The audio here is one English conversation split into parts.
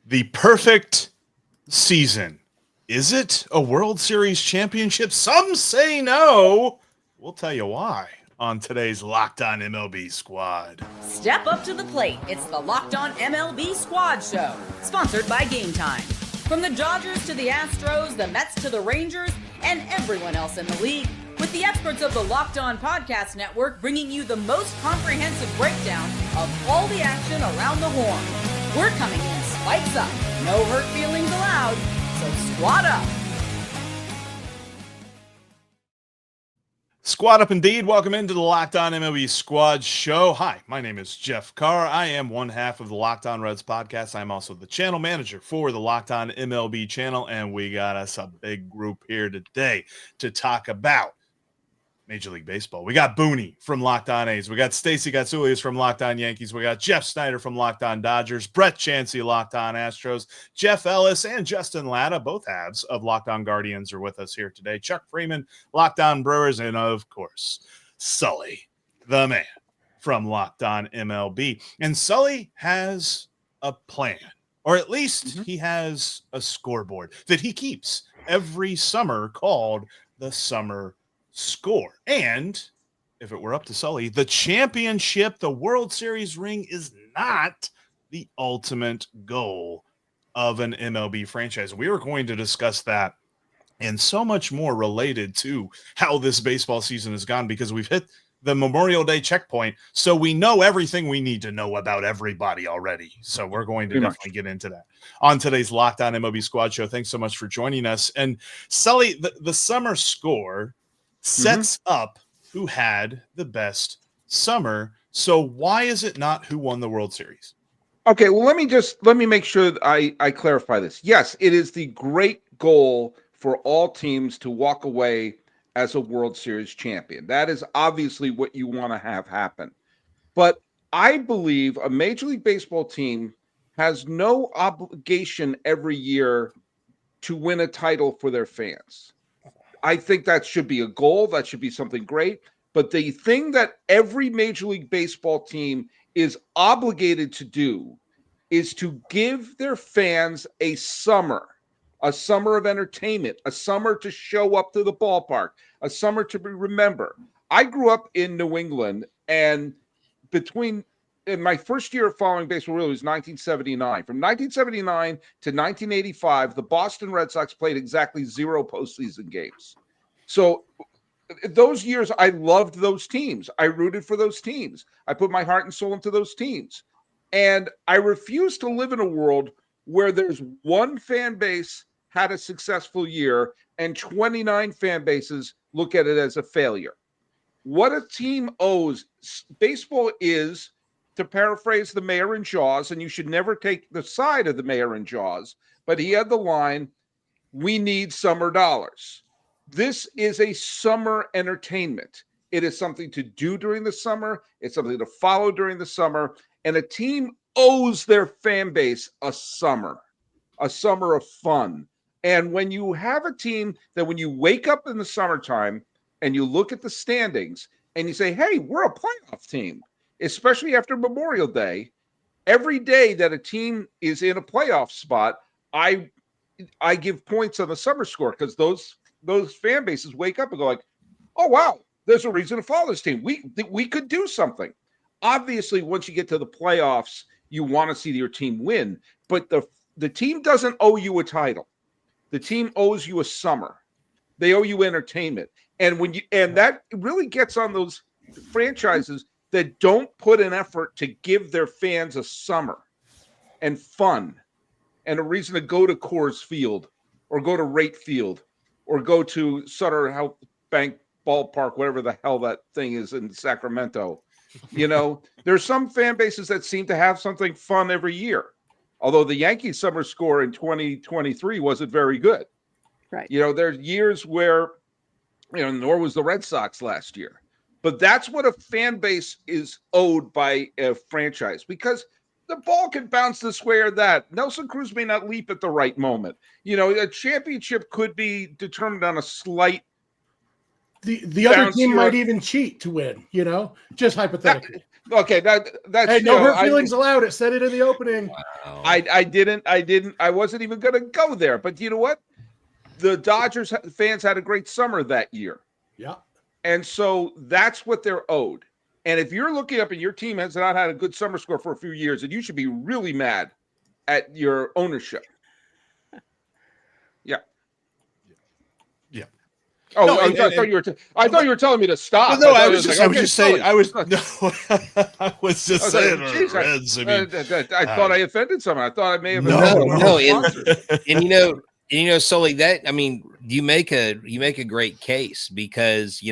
The perfect season. Is it a World Series championship? Some say no. We'll tell you why on today's Locked On MLB Squad. Step up to the plate. It's the Locked On MLB Squad Show, sponsored by Game Time. From the Dodgers to the Astros, the Mets to the Rangers, and everyone else in the league, with the experts of the Locked On Podcast Network bringing you the most comprehensive breakdown of all the action around the horn. We're coming in spikes up, no hurt feelings allowed, so squad up. Squad up indeed. Welcome into the Locked On MLB Squad Show. Hi, my name is Jeff Carr. I am one half of the Locked On Reds podcast. I'm also the channel manager for the Locked On MLB channel, and we got us a big group here today to talk about Major League Baseball. We got Booney from Locked On A's. We got Stacey Gatsoulias from Locked On Yankees. We got Jeff Snyder from Locked On Dodgers. Brett Chansey, Locked On Astros. Jeff Ellis and Justin Latta, both halves of Locked On Guardians, are with us here today. Chuck Freeman, Locked On Brewers, and of course, Sully, the man from Locked On MLB. And Sully has a plan, or at least he has a scoreboard that he keeps every summer called the Summer Score. And if it were up to Sully, the championship, the World Series ring, is not the ultimate goal of an MLB franchise. We are going to discuss that and so much more related to how this baseball season has gone, because we've hit the Memorial Day checkpoint, so we know everything we need to know about everybody already. So we're going to definitely get into that on today's Locked On MLB Squad Show. Thanks so much for joining us. And Sully, the Summer Score sets up who had the best summer. So why is it not who won the World Series? Okay, well, let me make sure that I clarify this. Yes, it is the great goal for all teams to walk away as a World Series champion. That is obviously what you want to have happen. But I believe a Major League Baseball team has no obligation every year to win a title for their fans. I think that should be a goal. That should be something great. But the thing that every Major League Baseball team is obligated to do is to give their fans a summer of entertainment, a summer to show up to the ballpark, a summer to remember. I grew up in New England, and in my first year of following baseball really was 1979. From 1979 to 1985, the Boston Red Sox played exactly 0 postseason games. So those years, I loved those teams. I rooted for those teams. I put my heart and soul into those teams. And I refuse to live in a world where there's one fan base had a successful year and 29 fan bases look at it as a failure. What a team owes, baseball is, to paraphrase the mayor in Jaws, and you should never take the side of the mayor in Jaws, but he had the line, "We need summer dollars." This is a summer entertainment. It is something to do during the summer. It's something to follow during the summer. And a team owes their fan base a summer of fun. And when you have a team that when you wake up in the summertime and you look at the standings and you say, hey, we're a playoff team, especially after Memorial Day, every day that a team is in a playoff spot, I give points on the Summer Score, because those fan bases wake up and go like, oh, wow, there's a reason to follow this team. We could do something. Obviously, once you get to the playoffs, you want to see your team win, but the team doesn't owe you a title. The team owes you a summer. They owe you entertainment. And that really gets on those franchises that don't put an effort to give their fans a summer and fun and a reason to go to Coors Field or go to Rate Field or go to Sutter Health Bank Ballpark, whatever the hell that thing is in Sacramento. You know, there's some fan bases that seem to have something fun every year. Although the Yankees Summer Score in 2023 wasn't very good. Right. You know, there's years where, nor was the Red Sox last year. But that's what a fan base is owed by a franchise, because the ball can bounce this way or that. Nelson Cruz may not leap at the right moment. You know, a championship could be determined on a slight. The other team might even cheat to win, just hypothetically. Okay, that's Hey, no hurt feelings allowed. It said it in the opening. Wow. I wasn't even going to go there. But you know what? The Dodgers fans had a great summer that year. Yeah. And so that's what they're owed. And if you're looking up and your team has not had a good summer score for a few years, then you should be really mad at your ownership. Yeah. Yeah. Oh, No, I thought you were telling me to stop. No, I was just saying. I was just saying. Reds. I mean, I thought I offended someone. I thought I may have. No. And Sully, that I mean, you make a great case because the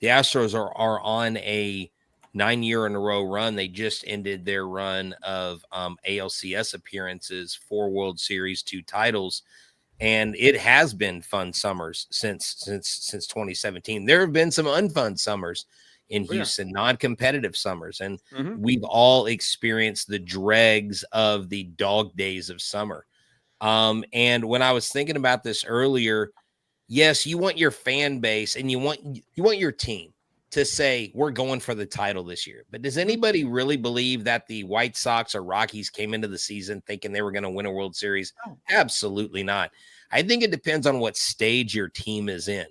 Astros are on a 9-year in a row run. They just ended their run of ALCS appearances, 4 World Series, 2 titles. And it has been fun summers since 2017. There have been some unfun summers in Houston, non-competitive summers. And we've all experienced the dregs of the dog days of summer. And when I was thinking about this earlier, yes, you want your fan base and you want your team to say, we're going for the title this year. But does anybody really believe that the White Sox or Rockies came into the season thinking they were going to win a World Series? Oh. Absolutely not. I think it depends on what stage your team is in.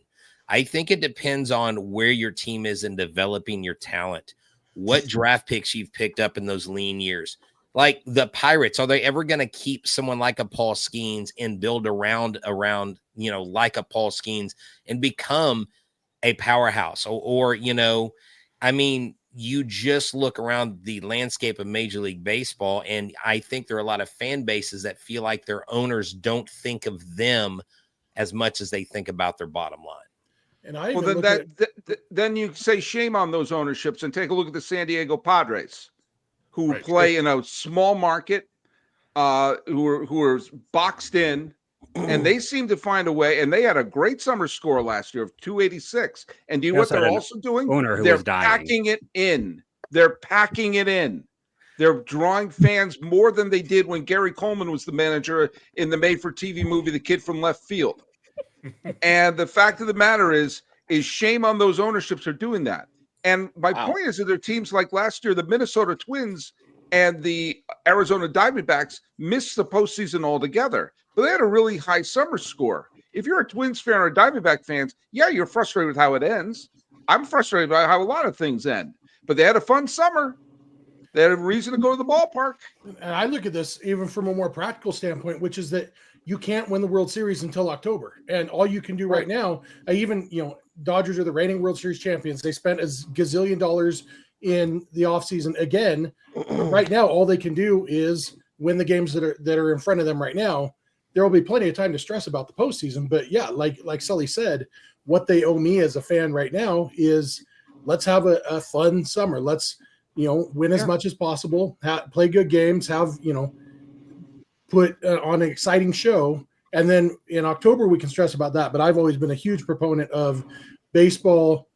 I think it depends on where your team is in developing your talent, what draft picks you've picked up in those lean years. Like the Pirates, are they ever going to keep someone like a Paul Skeens and build around like a Paul Skeens and become a powerhouse? Or I mean, you just look around the landscape of Major League Baseball, and I think there are a lot of fan bases that feel like their owners don't think of them as much as they think about their bottom line. And then you say shame on those ownerships and take a look at the San Diego Padres, who play in a small market, who are boxed in, and they seem to find a way. And they had a great summer score last year of 286. And do you know what they're also doing? They're packing it in. They're packing it in. They're drawing fans more than they did when Gary Coleman was the manager in the made-for-TV movie The Kid from Left Field. And the fact of the matter is shame on those ownerships are doing that. And my point is that there are teams like last year, the Minnesota Twins and the Arizona Diamondbacks missed the postseason altogether. But they had a really high summer score. If you're a Twins fan or a Diamondback fans, you're frustrated with how it ends. I'm frustrated by how a lot of things end. But they had a fun summer. They had a reason to go to the ballpark. And I look at this even from a more practical standpoint, which is that you can't win the World Series until October. And all you can do right now, Dodgers are the reigning World Series champions. They spent a gazillion dollars in the offseason again. Right now, all they can do is win the games that are in front of them right now. There will be plenty of time to stress about the postseason. But yeah, like Sully said, what they owe me as a fan right now is let's have a fun summer. Let's, win as much as possible, play good games, put on an exciting show. And then in October, we can stress about that. But I've always been a huge proponent of baseball.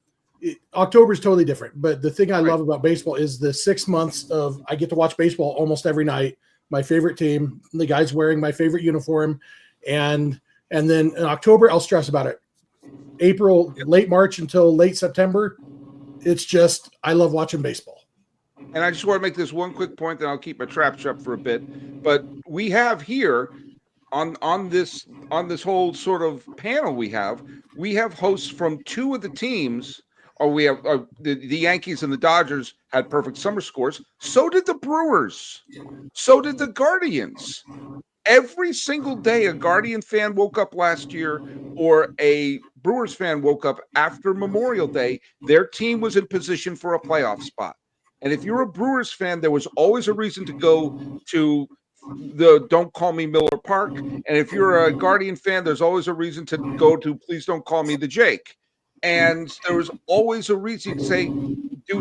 October is totally different. But the thing I love about baseball is the 6 months of I get to watch baseball almost every night. My favorite team, the guys wearing my favorite uniform. And then in October, I'll stress about it. April, late March until late September, it's just I love watching baseball. And I just want to make this one quick point, then I'll keep my trap shut for a bit. But we have here on this whole sort of panel we have hosts from 2 of the teams. Or we have the Yankees and the Dodgers had perfect summer scores. So did the Brewers. So did the Guardians. Every single day, a Guardian fan woke up last year or a Brewers fan woke up after Memorial Day. Their team was in position for a playoff spot. And if you're a Brewers fan, there was always a reason to go to the Don't Call Me Miller Park. And if you're a Guardian fan, there's always a reason to go to Please Don't Call Me the Jake. And there was always a reason to say,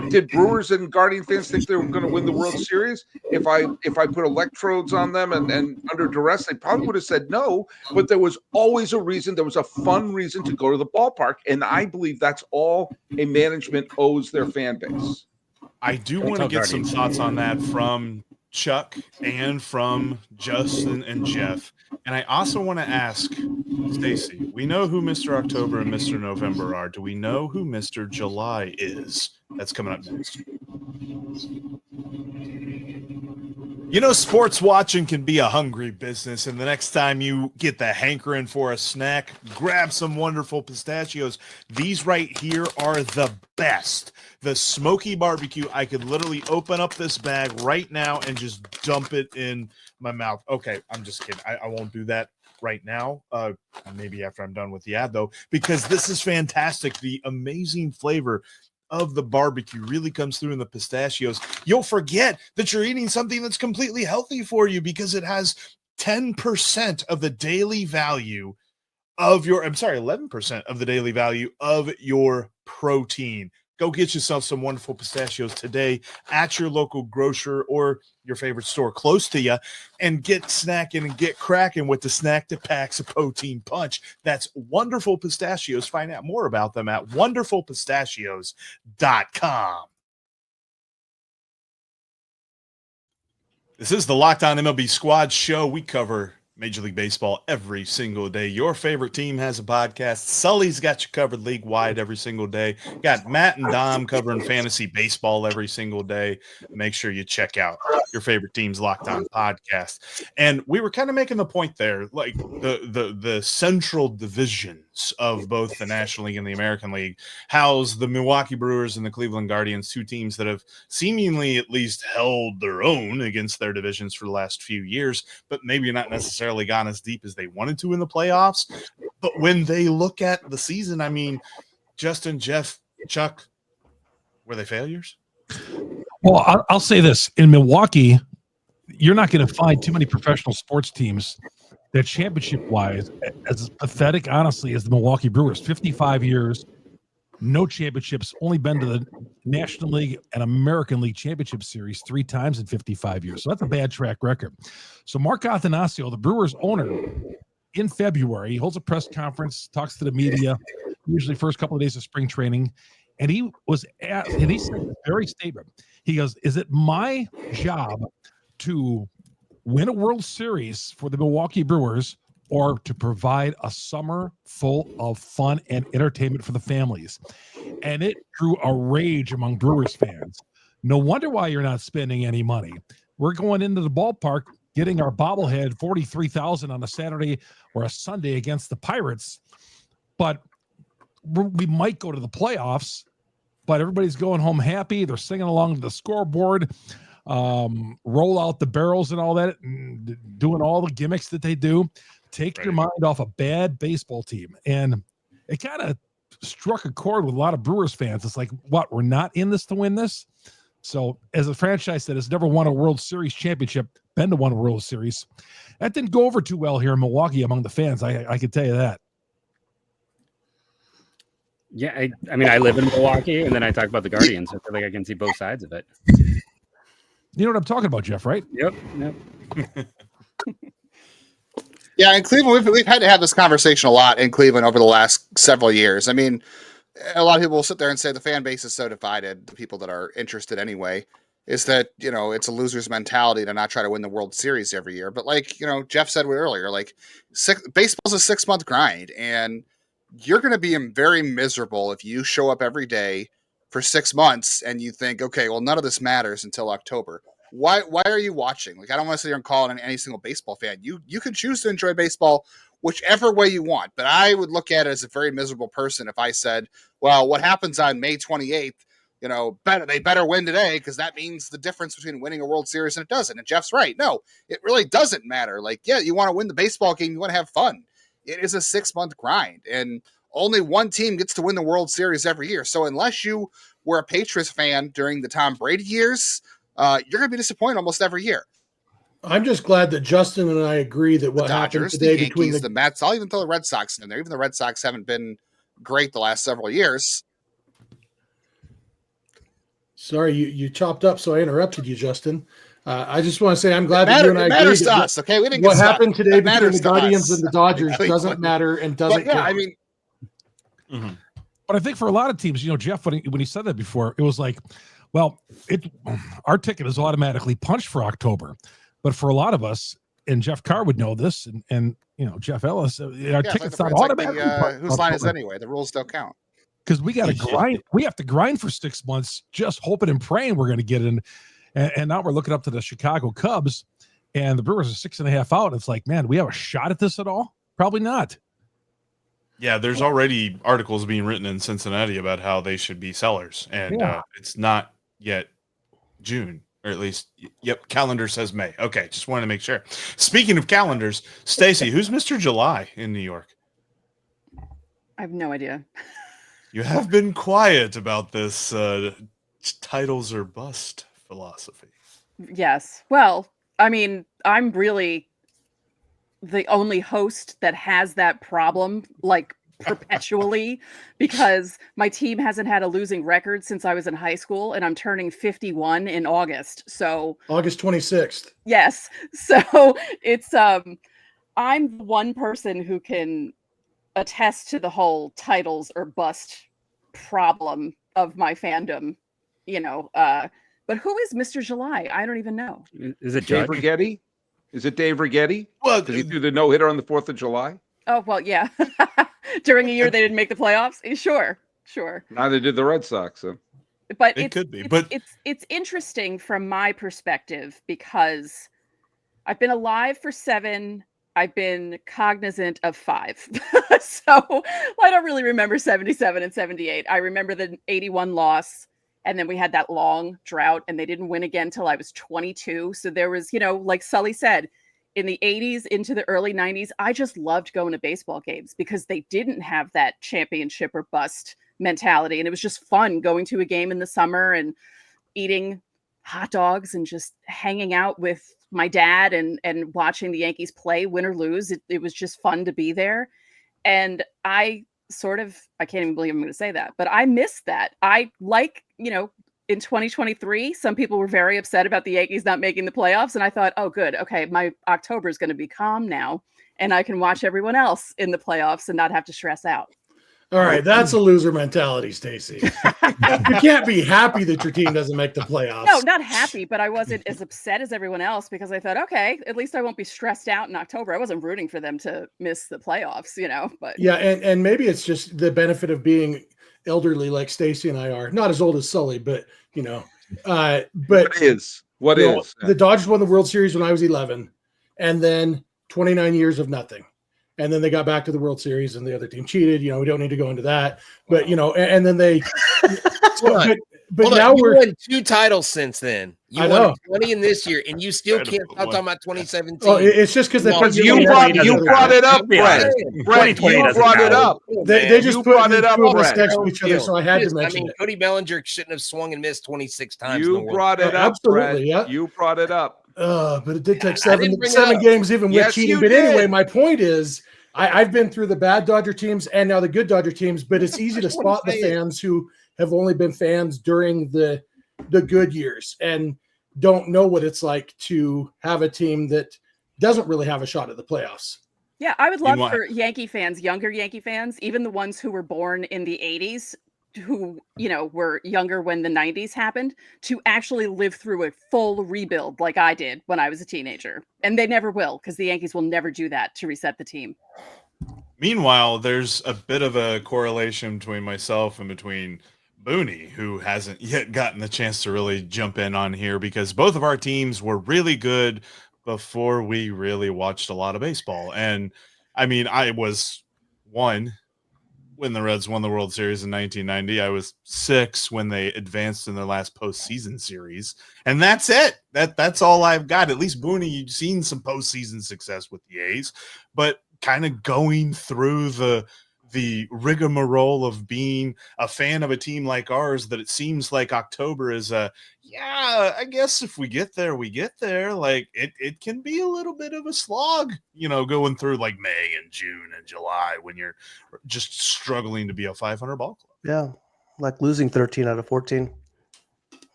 did Brewers and Guardian fans think they were going to win the World Series? If I put electrodes on them and under duress, they probably would have said no. But there was always a reason. There was a fun reason to go to the ballpark. And I believe that's all a management owes their fan base. I do want to get some thoughts on that from Chuck and from Justin and Jeff. And I also want to ask Stacy, we know who Mr. October and Mr. November are. Do we know who Mr. July is? That's coming up next. You know, sports watching can be a hungry business, and the next time you get the hankering for a snack, grab some wonderful pistachios. These right here are the best. The smoky barbecue, I could literally open up this bag right now and just dump it in my mouth. Okay, I'm just kidding. I won't do that right now. Maybe after I'm done with the ad, though, because this is fantastic. The amazing flavor of the barbecue really comes through in the pistachios. You'll forget that you're eating something that's completely healthy for you because it has 10% of the daily value of your, 11% of the daily value of your protein. Go get yourself some wonderful pistachios today at your local grocer or your favorite store close to you, and get snacking and get cracking with the snack that packs a protein punch. That's Wonderful Pistachios. Find out more about them at wonderfulpistachios.com. This is the Locked On MLB Squad Show. We cover Major League Baseball every single day. Your favorite team has a podcast. Sully's got you covered league-wide every single day. Got Matt and Dom covering fantasy baseball every single day. Make sure you check out your favorite team's Locked On podcast. And we were kind of making the point there, like the central divisions of both the National League and the American League house the Milwaukee Brewers and the Cleveland Guardians, two teams that have seemingly at least held their own against their divisions for the last few years, but maybe not necessarily gone as deep as they wanted to in the playoffs. But when they look at the season, I mean, Justin, Jeff, Chuck, were they failures? Well, I'll say this. In Milwaukee, you're not going to find too many professional sports teams that championship-wise as pathetic, honestly, as the Milwaukee Brewers. 55 years, no championships, only been to the National League and American League Championship Series 3 times in 55 years. So that's a bad track record. So Mark Attanasio, the Brewers owner, in February, he holds a press conference, talks to the media, usually first couple of days of spring training, and he was asked, and he said the very statement. He goes, "Is it my job to win a World Series for the Milwaukee Brewers or to provide a summer full of fun and entertainment for the families?" And it drew a rage among Brewers fans. No wonder why you're not spending any money. We're going into the ballpark, getting our bobblehead 43,000 on a Saturday or a Sunday against the Pirates, but we might go to the playoffs, but everybody's going home happy. They're singing along to the scoreboard, roll out the barrels and all that, and doing all the gimmicks that they do. Take your mind off a bad baseball team. And it kind of struck a chord with a lot of Brewers fans. It's like, what, we're not in this to win this? So as a franchise that has never won a World Series championship, been to one World Series, that didn't go over too well here in Milwaukee among the fans. I can tell you that. Yeah, I mean, I live in Milwaukee, and then I talk about the Guardians. I feel like I can see both sides of it. You know what I'm talking about, Jeff, right? Yep. Yeah, in Cleveland, we've had to have this conversation a lot in Cleveland over the last several years. I mean, a lot of people will sit there and say the fan base is so divided, the people that are interested anyway, is that, you know, it's a loser's mentality to not try to win the World Series every year. But like, you know, Jeff said earlier, like baseball's a 6-month grind, and you're going to be very miserable if you show up every day for 6 months and you think, okay, well, none of this matters until October. Why are you watching? Like, I don't want to sit here and call on any single baseball fan. You can choose to enjoy baseball whichever way you want, but I would look at it as a very miserable person if I said, well, what happens on May 28th, you know, they better win today because that means the difference between winning a World Series and it doesn't. And Jeff's right. No, it really doesn't matter. Like, yeah, you want to win the baseball game, you want to have fun. It is a 6-month grind, and only one team gets to win the World Series every year. So unless you were a Patriots fan during the Tom Brady years, you're going to be disappointed almost every year. I'm just glad that Justin and I agree that what happened Dodgers, today the Yankees, between the Mets, I'll even throw the Red Sox in there. Even the Red Sox haven't been great the last several years. Sorry, you chopped up, so I interrupted you, Justin. I just want to say I'm glad that you and I agree. Matters to us, okay? We didn't get what happened today between the Guardians us. and the Dodgers doesn't matter and doesn't count. I mean, But I think for a lot of teams, you know, Jeff, when he said that before, it was like, well, our ticket is automatically punched for October. But for a lot of us, and Jeff Carr would know this, and Jeff Ellis, our tickets not automatically. Whose line is it anyway? The rules don't count. Because we got to grind. We have to grind for 6 months, just hoping and praying we're going to get in. And now we're looking up to the Chicago Cubs, and the Brewers are 6.5 out. It's like, man, do we have a shot at this at all? Probably not. Yeah, there's already articles being written in Cincinnati about how they should be sellers, and it's not yet June, or at least, calendar says May. Okay, just wanted to make sure. Speaking of calendars, Stacy, who's Mr. July in New York? I have no idea. You have been quiet about this titles or bust philosophy. Yes. Well, I mean, I'm really the only host that has that problem, like perpetually, because my team hasn't had a losing record since I was in high school, and I'm turning 51 in August. So August 26th. Yes. So it's I'm one person who can attest to the whole titles or bust problem of my fandom, but who is Mr. July? I don't even know. Is it Dave Rigetti? Is it Dave Rigetti? Well, because he threw the no-hitter on the 4th of July? Oh, well, yeah. During a year they didn't make the playoffs? Sure. Neither did the Red Sox. So. But it could be. But it's interesting from my perspective because I've been alive for 7. I've been cognizant of 5. So I don't really remember 77 and 78. I remember the 81 loss. And then we had that long drought, and they didn't win again till I was 22. So there was, like Sully said, in the 80s into the early 90s, I just loved going to baseball games because they didn't have that championship or bust mentality. And it was just fun going to a game in the summer and eating hot dogs and just hanging out with my dad and watching the Yankees play, win or lose. It was just fun to be there. And I can't even believe I'm going to say that, but I miss that. I like, in 2023, some people were very upset about the Yankees not making the playoffs. And I thought, oh, good. Okay. My October is going to be calm now, and I can watch everyone else in the playoffs and not have to stress out. All right. That's a loser mentality, Stacy. You can't be happy that your team doesn't make the playoffs. No, not happy, but I wasn't as upset as everyone else because I thought, okay, at least I won't be stressed out in October. I wasn't rooting for them to miss the playoffs, but yeah. And maybe it's just the benefit of being elderly like Stacy and I are, not as old as Sully, but but what is the Dodgers won the World Series when I was 11, and then 29 years of nothing. And then they got back to the World Series and the other team cheated. We don't need to go into that, but and then they, but now you won 2 titles since then. You won 20 in this year, and you still can't stop talking about 2017. Oh, it's just because you brought it up, Brett. You brought it up. They just brought it up next to each other, so I had to mention it. Cody Bellinger shouldn't have swung and missed 26 times. You brought it up, absolutely. Yeah, you brought it up. But it did take 7 games, even with cheating. But anyway, my point is, I've been through the bad Dodger teams and now the good Dodger teams, but it's easy to spot the fans who have only been fans during the good years and don't know what it's like to have a team that doesn't really have a shot at the playoffs. Yeah, I would love for Yankee fans, younger Yankee fans, even the ones who were born in the 80s, who, were younger when the 90s happened, to actually live through a full rebuild like I did when I was a teenager. And they never will, because the Yankees will never do that to reset the team. Meanwhile, there's a bit of a correlation between myself and between Booney, who hasn't yet gotten the chance to really jump in on here, because both of our teams were really good before we really watched a lot of baseball. And I mean, I was 1 when the Reds won the World Series in 1990. I was 6 when they advanced in their last postseason series. And that's it. That's all I've got. At least, Booney, you've seen some postseason success with the A's, but kind of going through the rigmarole of being a fan of a team like ours, that it seems like October is I guess if we get there, we get there. Like it can be a little bit of a slog, going through like May and June and July when you're just struggling to be a 500 ball club. Yeah. Like losing 13 out of 14.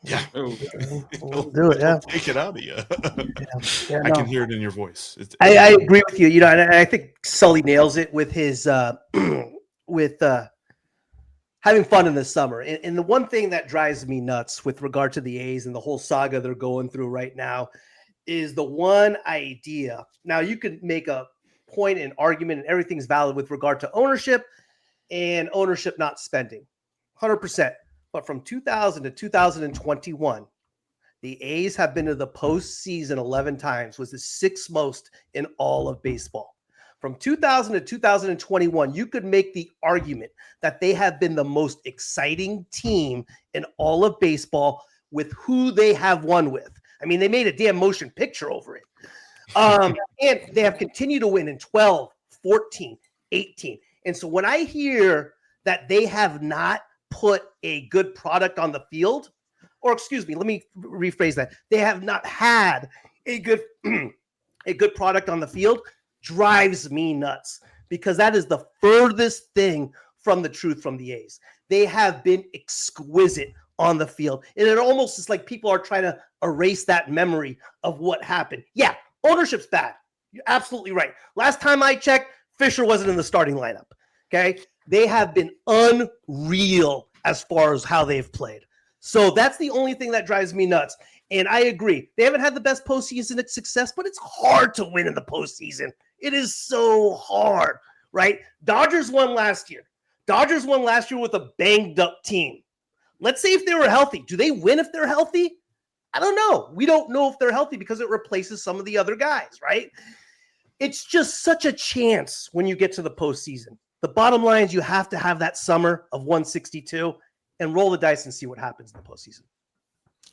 Yeah. We'll do it. Yeah. Take it out of you. Yeah, I can hear it in your voice. I agree with you. And I think Sully nails it with his with having fun in the summer. And the one thing that drives me nuts with regard to the A's and the whole saga they're going through right now is the one idea. Now, you could make a point and argument, and everything's valid with regard to ownership and ownership not spending 100%. But from 2000 to 2021, the A's have been to the postseason 11 times, was the sixth most in all of baseball. From 2000 to 2021, you could make the argument that they have been the most exciting team in all of baseball with who they have won with. I mean, they made a damn motion picture over it. And they have continued to win in 12, 14, 18. And so when I hear that they have not put a good product on the field, or excuse me, let me rephrase that. They have not had a good product on the field, drives me nuts, because that is the furthest thing from the truth from the A's. They have been exquisite on the field. And it almost is like people are trying to erase that memory of what happened. Yeah, ownership's bad. You're absolutely right. Last time I checked, Fisher wasn't in the starting lineup. Okay. They have been unreal as far as how they've played. So that's the only thing that drives me nuts. And I agree. They haven't had the best postseason success, but it's hard to win in the postseason. It is so hard, right? Dodgers won last year. Dodgers won last year with a banged up team. Let's say if they were healthy. Do they win if they're healthy? I don't know. We don't know if they're healthy because it replaces some of the other guys, right? It's just such a chance when you get to the postseason. The bottom line is you have to have that summer of 162 and roll the dice and see what happens in the postseason.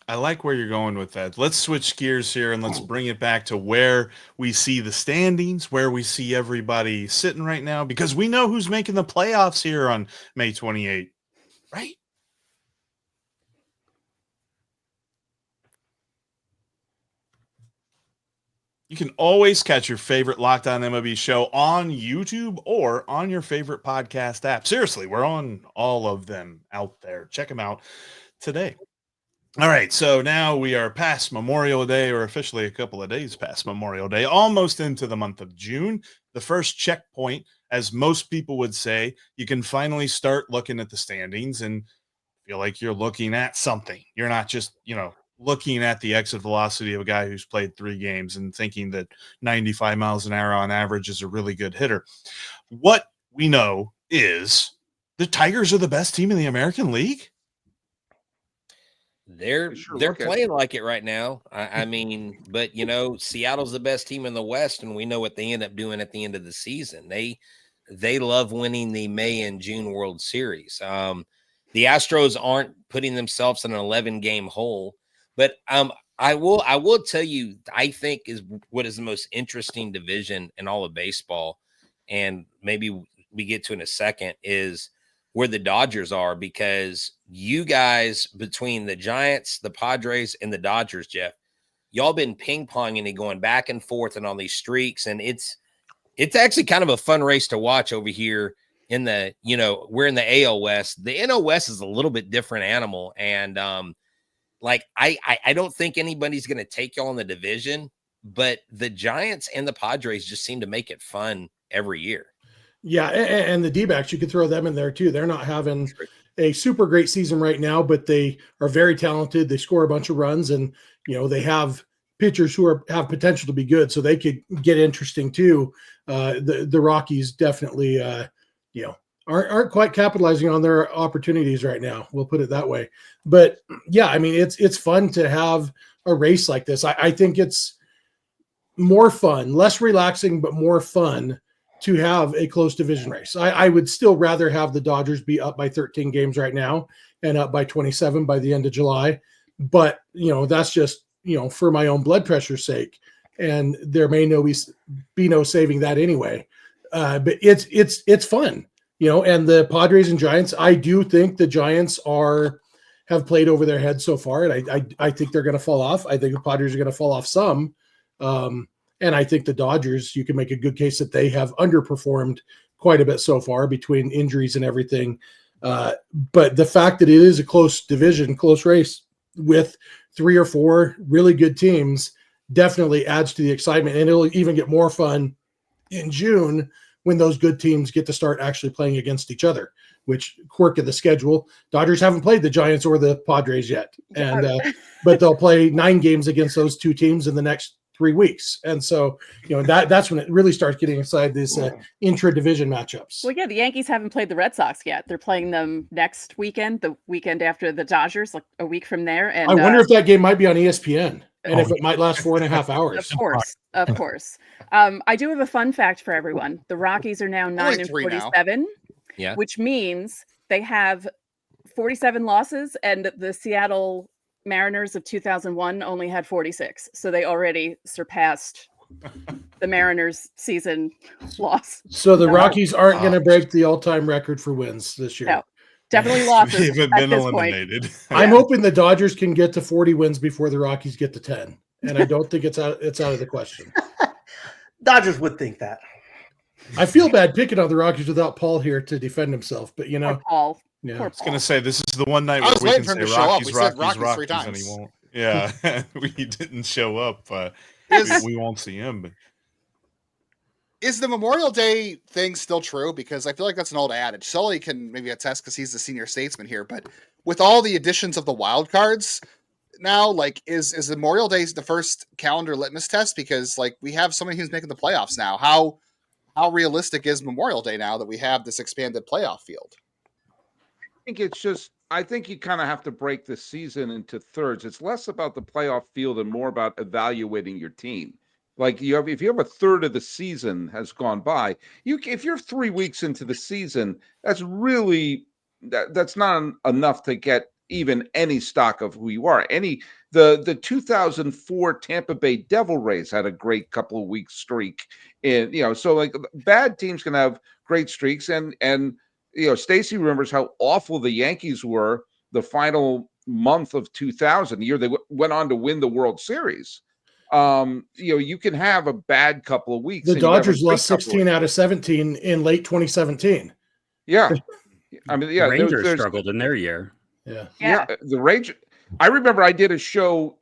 I like where you're going with that. Let's switch gears here and let's bring it back to where we see the standings, where we see everybody sitting right now, because we know who's making the playoffs here on May 28th, right? You can always catch your favorite Locked On MLB show on YouTube or on your favorite podcast app. Seriously, we're on all of them out there. Check them out today. All right, so now we are past Memorial Day, or officially a couple of days past Memorial Day, almost into the month of June. The first checkpoint, as most people would say, you can finally start looking at the standings and feel like you're looking at something. You're not just, looking at the exit velocity of a guy who's played 3 games and thinking that 95 miles an hour on average is a really good hitter. What we know is the Tigers are the best team in the American League. They're playing like it right now. I mean, but Seattle's the best team in the West, and we know what they end up doing at the end of the season. They love winning the May and June World Series. The Astros aren't putting themselves in an 11-game hole, but I will tell you, I think is what is the most interesting division in all of baseball, and maybe we get to in a second, is where the Dodgers are, because you guys, between the Giants, the Padres, and the Dodgers, Jeff, y'all been ping-ponging and going back and forth and on these streaks, and it's actually kind of a fun race to watch over here in the, we're in the AL West. The NL West is a little bit different animal, and I don't think anybody's going to take y'all in the division, but the Giants and the Padres just seem to make it fun every year. Yeah, and the D-backs, you could throw them in there too. They're not having a super great season right now, but they are very talented. They score a bunch of runs, and they have pitchers who have potential to be good, so they could get interesting too. The Rockies definitely, aren't quite capitalizing on their opportunities right now. We'll put it that way. But yeah, I mean, it's fun to have a race like this. I think it's more fun, less relaxing, but more fun to have a close division race. I would still rather have the Dodgers be up by 13 games right now and up by 27 by the end of July. But, that's just, for my own blood pressure's sake. And there may be no saving that anyway. But it's fun, and the Padres and Giants, I do think the Giants have played over their heads so far. And I think they're going to fall off. I think the Padres are going to fall off some. And I think the Dodgers, you can make a good case that they have underperformed quite a bit so far between injuries and everything. But the fact that it is a close division, close race with 3 or 4 really good teams definitely adds to the excitement. And it'll even get more fun in June when those good teams get to start actually playing against each other, which quirk of the schedule. Dodgers haven't played the Giants or the Padres yet. And but they'll play 9 games against those 2 teams in the next 3 weeks. And so, that's when it really starts getting inside this intra-division matchups. Well, yeah, the Yankees haven't played the Red Sox yet. They're playing them next weekend, the weekend after the Dodgers, like a week from there. And I wonder if that game might be on ESPN and if it might last 4.5 hours. Of course. I do have a fun fact for everyone. The Rockies are now 9-47, which means they have 47 losses, and the Seattle Mariners of 2001 only had 46. So they already surpassed the Mariners season loss. So the Rockies aren't going to break the all-time record for wins this year. No, definitely losses. They've been eliminated. I'm hoping the Dodgers can get to 40 wins before the Rockies get to 10. And I don't think it's out of the question. Dodgers would think that. I feel bad picking on the Rockies without Paul here to defend himself, but Poor Paul. Yeah. I was going to say, this is the one night where we can say Rockies, and he won't. Yeah, we didn't show up. We won't see him. But is the Memorial Day thing still true? Because I feel like that's an old adage. Sully can maybe attest because he's the senior statesman here. But with all the additions of the wild cards now, like, is Memorial Day the first calendar litmus test? Because like we have somebody who's making the playoffs now. How realistic is Memorial Day now that we have this expanded playoff field? I think you kind of have to break the season into thirds. It's less about the playoff field and more about evaluating your team. Like if you have a third of the season has gone by, if you're 3 weeks into the season, that's really that's not enough to get even any stock of who you are. The 2004 Tampa Bay Devil Rays had a great couple of weeks streak, and so like bad teams can have great streaks, and Stacy remembers how awful the Yankees were the final month of 2000, the year they went on to win the World Series. You can have a bad couple of weeks. The Dodgers lost 16 out of 17 in late 2017. Yeah. I mean, the Rangers struggled in their year. Yeah. The Rangers. I remember I did a show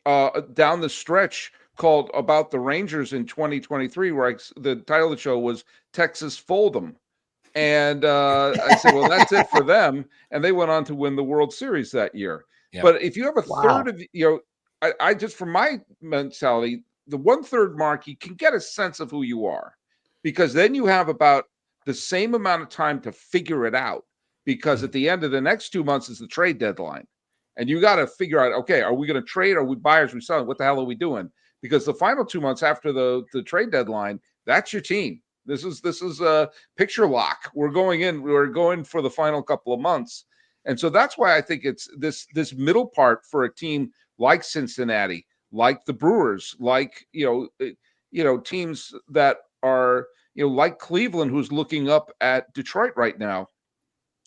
down the stretch called About the Rangers in 2023, where the title of the show was Texas Fold'em. And I said, well, that's it for them. And they went on to win the World Series that year. Yeah. But if you have a third of, I just, from my mentality, the 1/3 mark, you can get a sense of who you are, because then you have about the same amount of time to figure it out, because at the end of the next 2 months is the trade deadline. And you got to figure out, okay, are we going to trade? Are we buyers? Are we selling? What the hell are we doing? Because the final 2 months after the trade deadline, that's your team. This is a picture lock. We're going for the final couple of months. And so that's why I think it's this middle part for a team like Cincinnati, like the Brewers, like, teams that are, like Cleveland, who's looking up at Detroit right now.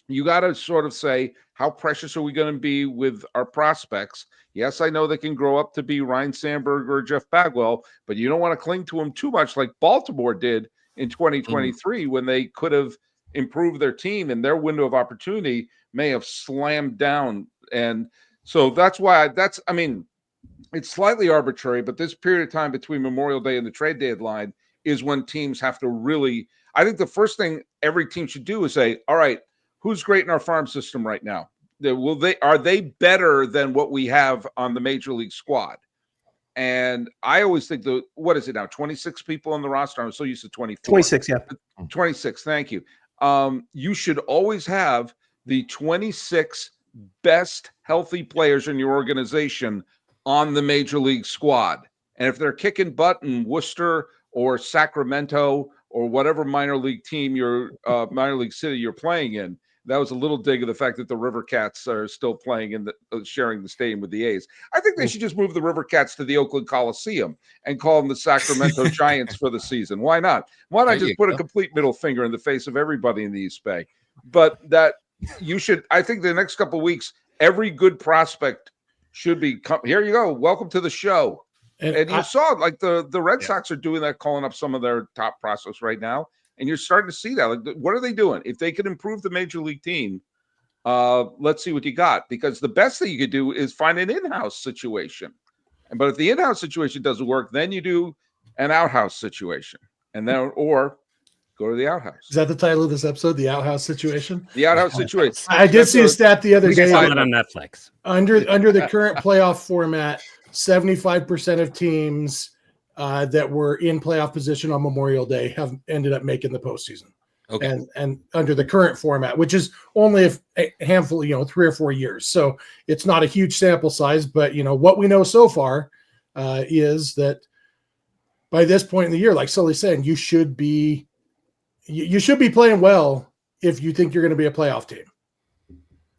You got to sort of say, how precious are we going to be with our prospects? Yes, I know they can grow up to be Ryan Sandberg or Jeff Bagwell, but you don't want to cling to them too much like Baltimore did in 2023 when they could have improved their team, and their window of opportunity may have slammed down. And so that's why it's slightly arbitrary, but this period of time between Memorial Day and the trade deadline is when teams have to really, I think the first thing every team should do is say, all right, who's great in our farm system right now? Are they better than what we have on the major league squad? And I always think what is it now? 26 people on the roster. I'm so used to 24. 26, yeah. 26. Thank you. You should always have the 26 best healthy players in your organization on the major league squad. And if they're kicking butt in Worcester or Sacramento or whatever minor league team minor league city you're playing in, that was a little dig of the fact that the River Cats are still playing in sharing the stadium with the A's. I think they should just move the River Cats to the Oakland Coliseum and call them the Sacramento Giants for the season. Why not? Why not just put a complete middle finger in the face of everybody in the East Bay? But that you should, I think the next couple of weeks, every good prospect should be, here you go, welcome to the show. And you saw like the Red Sox are doing that, calling up some of their top prospects right now. And you're starting to see that. Like, what are they doing? If they could improve the major league team, let's see what you got. Because the best thing you could do is find an in-house situation. But if the in-house situation doesn't work, then you do an outhouse situation, and then or go to the outhouse. Is that the title of this episode? The outhouse situation. The outhouse situation. I did see a stat the other day. Saw it on Netflix. Under the current playoff format, 75% of teams that were in playoff position on Memorial Day have ended up making the postseason. Okay. And under the current format, which is only a handful, 3 or 4 years. So it's not a huge sample size, but what we know so far is that by this point in the year, like Sully's saying, you should be playing well if you think you're going to be a playoff team.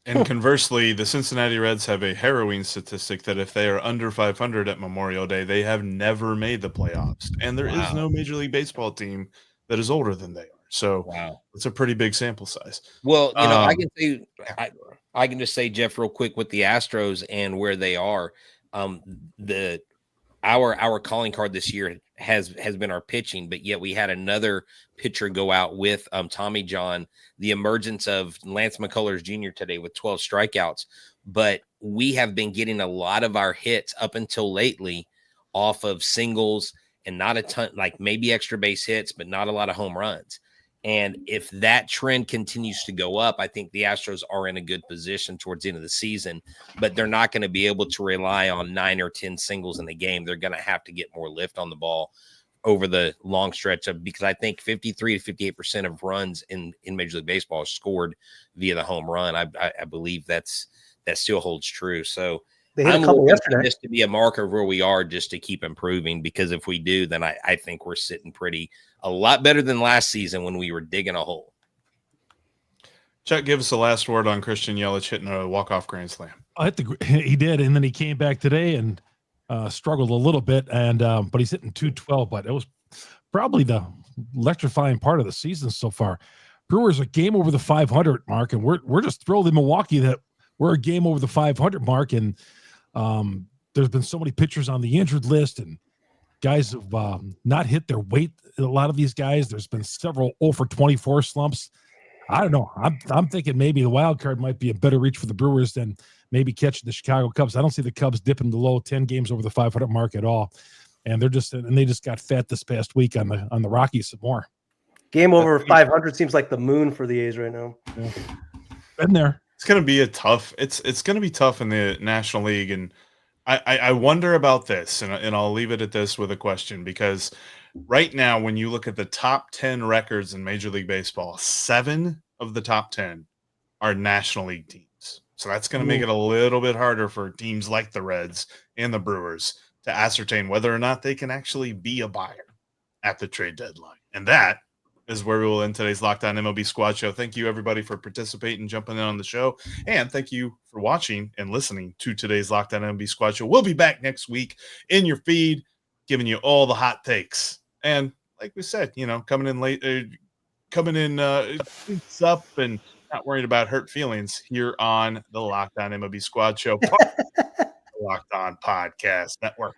And conversely, the Cincinnati Reds have a harrowing statistic that if they are under 500 at Memorial Day, they have never made the playoffs. And there is no Major League Baseball team that is older than they are. So it's a pretty big sample size. Well, I can say, I can just say, Jeff, real quick with the Astros and where they are. Our calling card this year has been our pitching, but yet we had another pitcher go out with Tommy John, the emergence of Lance McCullers Jr. today with 12 strikeouts. But we have been getting a lot of our hits up until lately off of singles and not a ton, like maybe extra base hits, but not a lot of home runs. And if that trend continues to go up, I think the Astros are in a good position towards the end of the season, but they're not going to be able to rely on 9 or 10 singles in the game. They're going to have to get more lift on the ball over the long stretch because I think 53 to 58% of runs in Major League Baseball are scored via the home run. I believe that still holds true. So I'm looking for this to be a marker of where we are just to keep improving, because if we do, then I think we're sitting a lot better than last season when we were digging a hole. Chuck, give us the last word on Christian Yelich hitting a walk-off grand slam. He did, and then he came back today and struggled a little bit, and but he's hitting 212. But it was probably the electrifying part of the season so far. Brewers a game over the 500 mark, and we're just thrilled in Milwaukee that we're a game over the 500 mark, and there's been so many pitchers on the injured list, and guys have not hit their weight. A lot of these guys, there's been several 0 for 24 slumps. I don't know. I'm thinking maybe the wild card might be a better reach for the Brewers than maybe catching the Chicago Cubs. I don't see the Cubs dipping below 10 games over the 500 mark at all, and they just got fat this past week on the Rockies some more. Game over 500 seems like the moon for the A's right now. Yeah. Been there. It's going to be it's going to be tough in the National League, and I wonder about this, and I'll leave it at this with a question, because right now, when you look at the top 10 records in Major League Baseball, 7 of the top 10 are National League teams. So that's going to make it a little bit harder for teams like the Reds and the Brewers to ascertain whether or not they can actually be a buyer at the trade deadline. And that is where we will end today's Locked On MLB Squad Show. Thank you, everybody, for participating, jumping in on the show. And thank you for watching and listening to today's Locked On MLB Squad Show. We'll be back next week in your feed, giving you all the hot takes. And like we said, coming in late, up and not worried about hurt feelings here on the Locked On MLB Squad Show, Locked On Podcast Network.